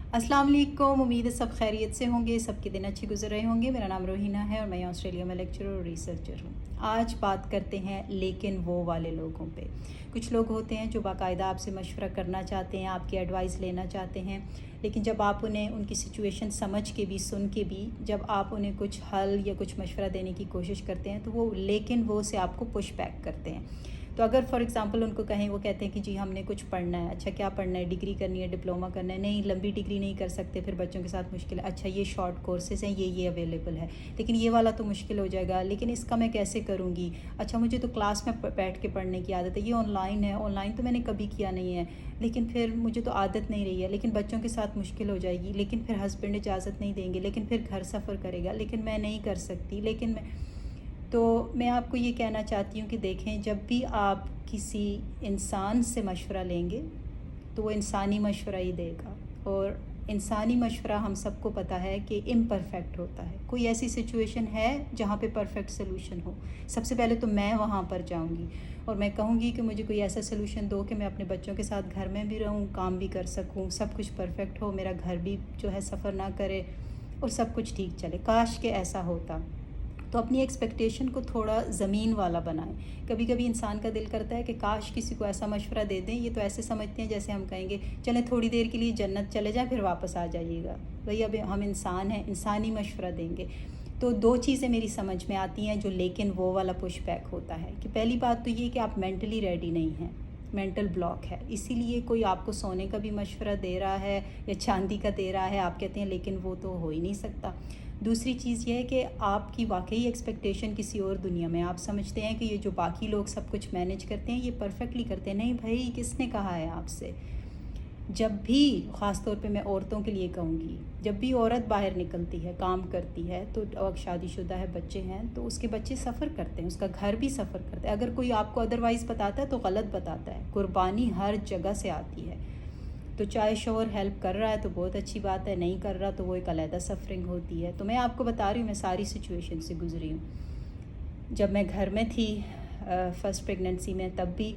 अस्सलाम वालेकुम। उम्मीद है सब खैरियत से होंगे, सबके दिन अच्छे गुजर रहे होंगे। मेरा नाम रोहिना है और मैं ऑस्ट्रेलिया में लेक्चरर और रिसर्चर हूँ। आज बात करते हैं लेकिन वो वाले लोगों पे। कुछ लोग होते हैं जो बाकायदा आपसे मशवरा करना चाहते हैं, आपकी एडवाइस लेना चाहते हैं, लेकिन जब आप उन्हें उनकी सिचुएशन समझ के भी, सुन के भी, जब आप उन्हें कुछ हल या कुछ मशवरा देने की कोशिश करते हैं तो वो लेकिन वो से आपको पुश बैक करते हैं। तो अगर फॉर एग्ज़ाम्पल उनको कहें, वो कहते हैं कि जी हमने कुछ पढ़ना है। अच्छा, क्या पढ़ना है? डिग्री करनी है, डिप्लोमा करना है? नहीं, लंबी डिग्री नहीं कर सकते, फिर बच्चों के साथ मुश्किल है। अच्छा, ये शॉर्ट कोर्सेज़ हैं, ये अवेलेबल है, लेकिन ये वाला तो मुश्किल हो जाएगा, लेकिन इसका मैं कैसे करूँगी? अच्छा, मुझे तो क्लास में बैठ के पढ़ने की आदत है, ये ऑनलाइन है, ऑनलाइन तो मैंने कभी किया नहीं है, लेकिन फिर मुझे तो आदत नहीं रही है, लेकिन बच्चों के साथ मुश्किल हो जाएगी, लेकिन फिर हस्बैंड इजाज़त नहीं देंगे, लेकिन फिर घर सफ़र करेगा, लेकिन मैं नहीं कर सकती, लेकिन तो मैं आपको ये कहना चाहती हूँ कि देखें, जब भी आप किसी इंसान से मशवरा लेंगे तो वो इंसानी मशवरा ही देगा, और इंसानी मशवरा हम सबको पता है कि इम्परफेक्ट होता है। कोई ऐसी सिचुएशन है जहाँ पे परफेक्ट सलूशन हो, सबसे पहले तो मैं वहाँ पर जाऊँगी और मैं कहूँगी कि मुझे कोई ऐसा सलूशन दो कि मैं अपने बच्चों के साथ घर में भी रहूँ, काम भी कर सकूँ, सब कुछ परफेक्ट हो, मेरा घर भी जो है सफ़र ना करे और सब कुछ ठीक चले। काश के ऐसा होता। तो अपनी एक्सपेक्टेशन को थोड़ा ज़मीन वाला बनाएं। कभी कभी इंसान का दिल करता है कि काश किसी को ऐसा मशवरा दे दें। ये तो ऐसे समझते हैं जैसे हम कहेंगे चलें थोड़ी देर के लिए जन्नत चले जाएं, फिर वापस आ जाइएगा। भाई अब हम इंसान हैं, इंसानी मशवरा देंगे। तो दो चीज़ें मेरी समझ में आती हैं जो लेकिन वो वाला पुश बैक होता है कि पहली बात तो ये कि आप मेंटली रेडी नहीं हैं, मेंटल ब्लॉक है, इसीलिए कोई आपको सोने का भी मशवरा दे रहा है या चांदी का दे रहा है, आप कहते हैं लेकिन वो तो हो ही नहीं सकता। दूसरी चीज़ ये है कि आपकी वाकई एक्सपेक्टेशन किसी और दुनिया में, आप समझते हैं कि ये जो बाकी लोग सब कुछ मैनेज करते हैं ये परफेक्टली करते हैं। नहीं भाई, किसने कहा है आपसे? जब भी, ख़ास तौर पे मैं औरतों के लिए कहूँगी, जब भी औरत बाहर निकलती है, काम करती है, तो शादीशुदा है, बच्चे हैं, तो उसके बच्चे सफ़र करते हैं, उसका घर भी सफ़र करता है। अगर कोई आपको अदरवाइज़ बताता है तो गलत बताता है। कुर्बानी हर जगह से आती है। तो चाहे शोहर हेल्प कर रहा है तो बहुत अच्छी बात है, नहीं कर रहा तो वो एक अलहदा सफरिंग होती है। तो मैं आपको बता रही हूँ, मैं सारी सिचुएशन से गुजरी हूँ। जब मैं घर में थी फ़र्स्ट प्रेगनेंसी में, तब भी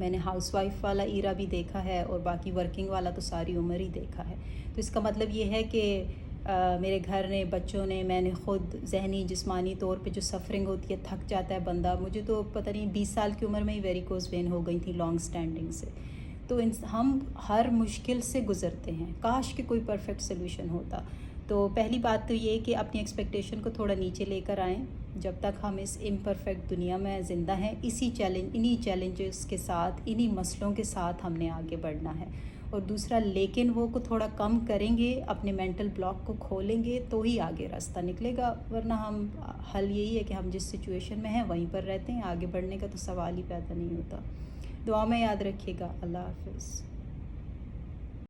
मैंने हाउसवाइफ वाला ईरा भी देखा है और बाकी वर्किंग वाला तो सारी उम्र ही देखा है। तो इसका मतलब ये है कि मेरे घर ने, बच्चों ने, मैंने ख़ुद ज़हनी जिस्मानी तौर पे जो सफरिंग होती है, थक जाता है बंदा। मुझे तो पता नहीं 20 साल की उम्र में ही वेरिकोज़ वेन हो गई थी लॉन्ग स्टैंडिंग से। तो हम हर मुश्किल से गुज़रते हैं। काश कि कोई परफेक्ट सलूशन होता। तो पहली बात तो ये कि अपनी एक्सपेक्टेशन को थोड़ा नीचे लेकर आएँ। जब तक हम इस इम्परफेक्ट दुनिया में ज़िंदा हैं, इन्हीं चैलेंजेस के साथ, इन्हीं मसलों के साथ हमने आगे बढ़ना है। और दूसरा, लेकिन वो को थोड़ा कम करेंगे, अपने मेंटल ब्लॉक को खोलेंगे तो ही आगे रास्ता निकलेगा, वरना हल यही है कि हम जिस सिचुएशन में हैं वहीं पर रहते हैं, आगे बढ़ने का तो सवाल ही पैदा नहीं होता। दुआ में याद रखिएगा। अल्लाह हाफ़िज़।